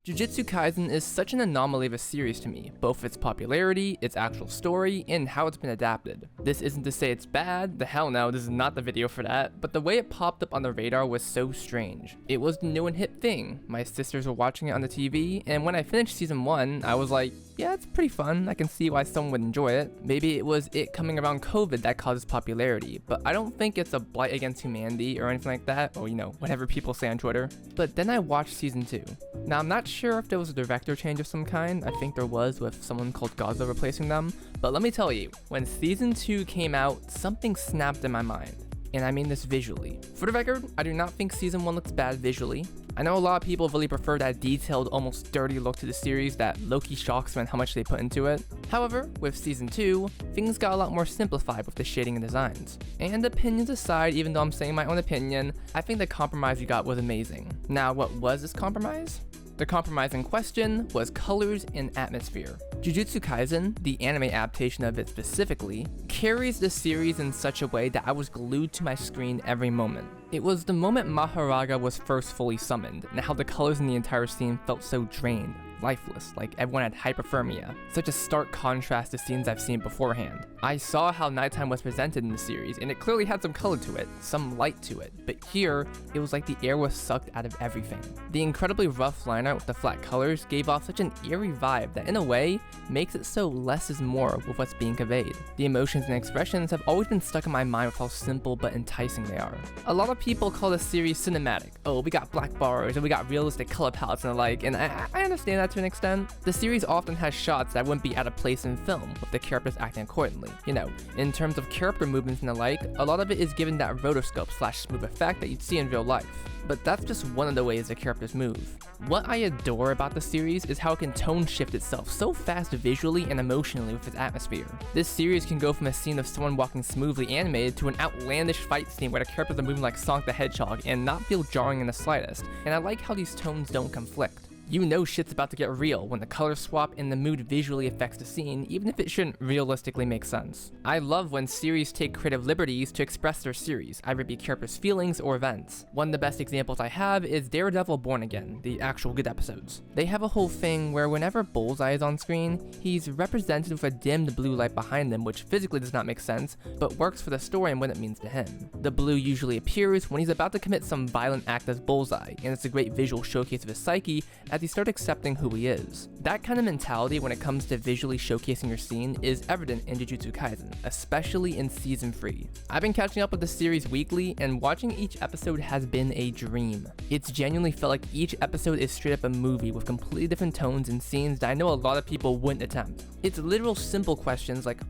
Jujutsu Kaisen is such an anomaly of a series to me, both its popularity, its actual story, and how it's been adapted. This isn't to say it's bad, the hell no, this is not the video for that, but the way it popped up on the radar was so strange. It was the new and hip thing. My sisters were watching it on the TV, and when I finished season 1, I was like, yeah, it's pretty fun, I can see why someone would enjoy it. Maybe it was it coming around COVID that caused its popularity, but I don't think it's a blight against humanity or anything like that, or whatever people say on Twitter. But then I watched season 2. Now I'm not sure if there was a director change of some kind. I think there was, with someone called Gaza replacing them, but let me tell you, when season 2 came out, something snapped in my mind. And I mean this visually. For the record, I do not think season 1 looks bad visually. I know a lot of people really prefer that detailed, almost dirty look to the series that low-key shocks me on how much they put into it. However, with season 2, things got a lot more simplified with the shading and designs. And opinions aside, even though I'm saying my own opinion, I think the compromise we got was amazing. Now, what was this compromise? The compromise in question was colors and atmosphere. Jujutsu Kaisen, the anime adaptation of it specifically, carries the series in such a way that I was glued to my screen every moment. It was the moment Maharaga was first fully summoned, and how the colors in the entire scene felt so drained, lifeless, like everyone had hypothermia. Such a stark contrast to scenes I've seen beforehand. I saw how nighttime was presented in the series, and it clearly had some color to it, some light to it, but here, it was like the air was sucked out of everything. The incredibly rough line art with the flat colors gave off such an eerie vibe that in a way, makes it so less is more with what's being conveyed. The emotions and expressions have always been stuck in my mind with how simple but enticing they are. A lot of people call the series cinematic. Oh, we got black bars, and we got realistic color palettes and the like, and I understand that to an extent. The series often has shots that wouldn't be out of place in film, with the characters acting accordingly. In terms of character movements and the like, a lot of it is given that rotoscope / smooth effect that you'd see in real life. But that's just one of the ways the characters move. What I adore about the series is how it can tone shift itself so fast visually and emotionally with its atmosphere. This series can go from a scene of someone walking smoothly animated to an outlandish fight scene where the characters are moving like Sonic the Hedgehog and not feel jarring in the slightest, and I like how these tones don't conflict. You know shit's about to get real when the color swap and the mood visually affects the scene, even if it shouldn't realistically make sense. I love when series take creative liberties to express their series, either be characters' feelings or events. One of the best examples I have is Daredevil Born Again, the actual good episodes. They have a whole thing where whenever Bullseye is on screen, he's represented with a dimmed blue light behind him, which physically does not make sense, but works for the story and what it means to him. The blue usually appears when he's about to commit some violent act as Bullseye, and it's a great visual showcase of his psyche as he starts accepting who he is. That kind of mentality when it comes to visually showcasing your scene is evident in Jujutsu Kaisen, especially in season 3. I've been catching up with the series weekly, and watching each episode has been a dream. It's genuinely felt like each episode is straight up a movie with completely different tones and scenes that I know a lot of people wouldn't attempt. It's literal simple questions like,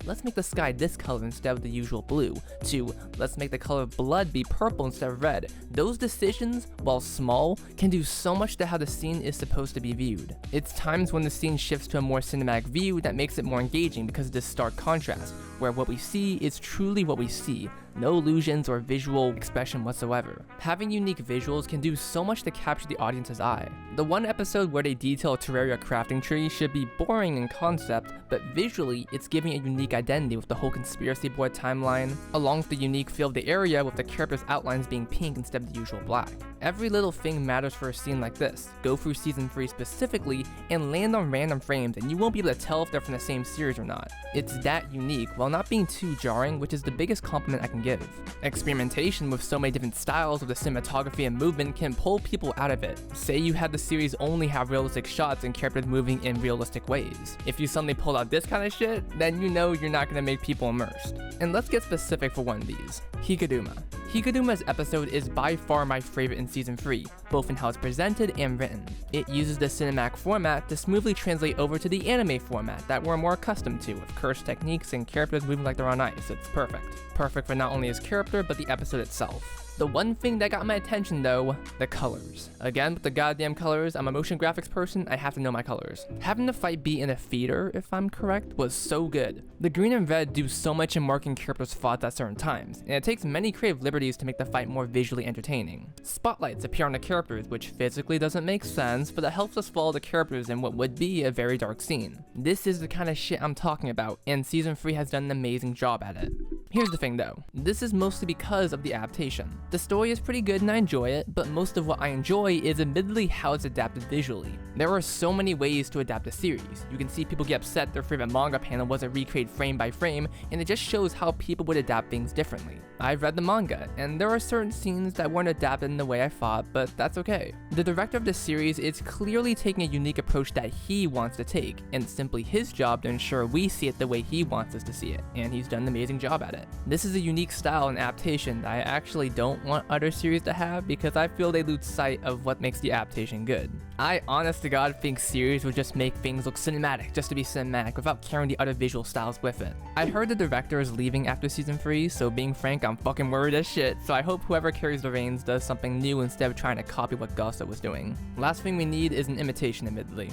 let's make the sky this color instead of the usual blue, to let's make the color of blood be purple instead of red. Those decisions, while small, can do so much to how the scene is supposed to be viewed. It's times when the scene shifts to a more cinematic view that makes it more engaging because of this stark contrast, where what we see is truly what we see, no illusions or visual expression whatsoever. Having unique visuals can do so much to capture the audience's eye. The one episode where they detail a Terraria crafting tree should be boring in concept, but visually it's giving a unique identity with the whole conspiracy board timeline, along with the unique feel of the area with the characters' outlines being pink instead of the usual black. Every little thing matters for a scene like this. Go through season 3 specifically and land on random frames and you won't be able to tell if they're from the same series or not. It's that unique while not being too jarring, which is the biggest compliment I can give. Experimentation with so many different styles of the cinematography and movement can pull people out of it. Say you had the series only have realistic shots and characters moving in realistic ways. If you suddenly pulled out this kind of shit, then you know you're not going to make people immersed. And let's get specific for one of these. Hikaduma. Hikaduma's episode is by far my favorite in season 3, both in how it's presented and written. It uses the cinematic format to smoothly translate over to the anime format that we're more accustomed to, with curse techniques and characters moving like they're on ice. It's perfect. Perfect for not only his character, but the episode itself. The one thing that got my attention though, the colors. Again, with the goddamn colors, I'm a motion graphics person, I have to know my colors. Having the fight be in a theater, if I'm correct, was so good. The green and red do so much in marking characters' thoughts at certain times, and it takes many creative liberties to make the fight more visually entertaining. Spotlights appear on the characters, which physically doesn't make sense, but it helps us follow the characters in what would be a very dark scene. This is the kind of shit I'm talking about, and season 3 has done an amazing job at it. Here's the thing though, this is mostly because of the adaptation. The story is pretty good and I enjoy it, but most of what I enjoy is admittedly how it's adapted visually. There are so many ways to adapt a series. You can see people get upset their favorite manga panel wasn't recreated frame by frame, and it just shows how people would adapt things differently. I've read the manga, and there are certain scenes that weren't adapted in the way I thought, but that's okay. The director of the series is clearly taking a unique approach that he wants to take, and it's simply his job to ensure we see it the way he wants us to see it, and he's done an amazing job at it. This is a unique style and adaptation that I actually don't want other series to have because I feel they lose sight of what makes the adaptation good. I honest to god think series would just make things look cinematic just to be cinematic without carrying the other visual styles with it. I heard the director is leaving after season 3, so being frank, I'm fucking worried as shit, so I hope whoever carries the reins does something new instead of trying to copy what Gossip was doing. Last thing we need is an imitation, admittedly.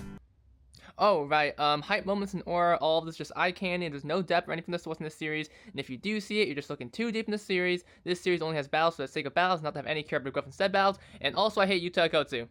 Oh, right, hype moments and aura, all of this just eye candy, and there's no depth or anything to source in this series, and if you do see it, you're just looking too deep in the series. This series only has battles for the sake of battles, not to have any character growth instead battles, and also I hate Yuta Kotsu.